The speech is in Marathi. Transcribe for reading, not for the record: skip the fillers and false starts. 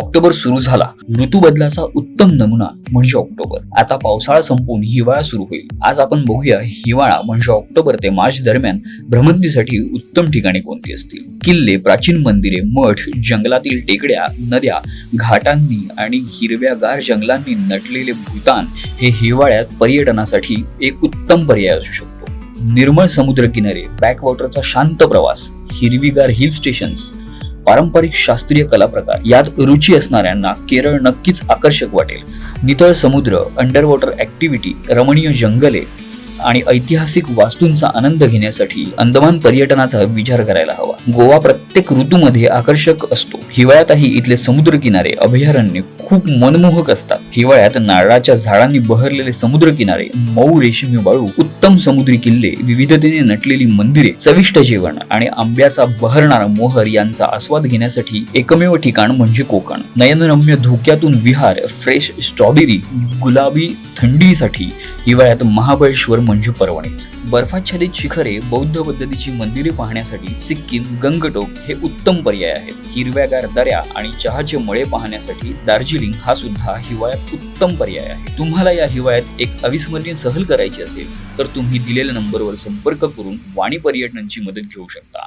ऑक्टोबर सुरू झाला. ऋतू बदलाचा उत्तम नमुना म्हणजे ऑक्टोबर. आता पावसाळा संपून हिवाळा सुरू होईल. आज आपण बघूया हिवाळा म्हणजे ऑक्टोबर ते मार्च दरम्यान भ्रमंतीसाठी उत्तम ठिकाणे कोणती असतील. किल्ले, प्राचीन मंदिरे, मठ, जंगलातील टेकड्या, नद्या, घाटांनी आणि हिरव्यागार जंगलांनी नटलेले भूतान हे हिवाळ्यात पर्यटनासाठी एक उत्तम पर्याय असू शकतो. निर्मळ समुद्रकिनारे, बॅकवॉटरचा शांत प्रवास, हिरवीगार हिल स्टेशन्स, पारंपरिक शास्त्रीय कला प्रकार यात रुची असणाऱ्यांना केरळ नक्कीच आकर्षक वाटेल. नितळ समुद्र, अंडर वॉटर ऍक्टिव्हिटी, रमणीय जंगले आणि ऐतिहासिक वास्तूंचा आनंद घेण्यासाठी अंदमान पर्यटनाचा विचार करायला हवा. गोवा प्रत्येक ऋतूमध्ये आकर्षक असतो. हिवाळ्यातही इथले समुद्र किनारे, अभयारण्य खूप मनमोहक असतात. हिवाळ्यात नारळाच्या झाडांनी बहरलेले समुद्र किनारे, मऊ रेशीम वाळू, उत्तम समुद्री किल्ले, विविधतेने नटलेली मंदिरे, चविष्ट जेवण आणि आंब्याचा बहरणारा मोहर यांचा आस्वाद घेण्यासाठी एकमेव ठिकाण म्हणजे कोकण. नयनरम्य धुक्यातून विहार, फ्रेश स्ट्रॉबेरी, गुलाबी थंडीसाठी हिवाळ्यात महाबळेश्वर म्हणजे पर्वणीच. बर्फाच्छादित शिखरे, बौद्ध पद्धतीची मंदिरे पाहण्यासाठी सिक्कीम, गंगटोक हे उत्तम पर्याय आहेत. हिरव्यागार दऱ्या आणि चहाचे मळे पाहण्यासाठी दार्जिलिंग हा सुद्धा हिवाळ्यात उत्तम पर्याय आहे. तुम्हाला या हिवाळ्यात एक अविस्मरणीय सहल करायची असेल तर तुम्ही दिलेल्या नंबरवर संपर्क करून वाणी पर्यटनांची मदत घेऊ शकता.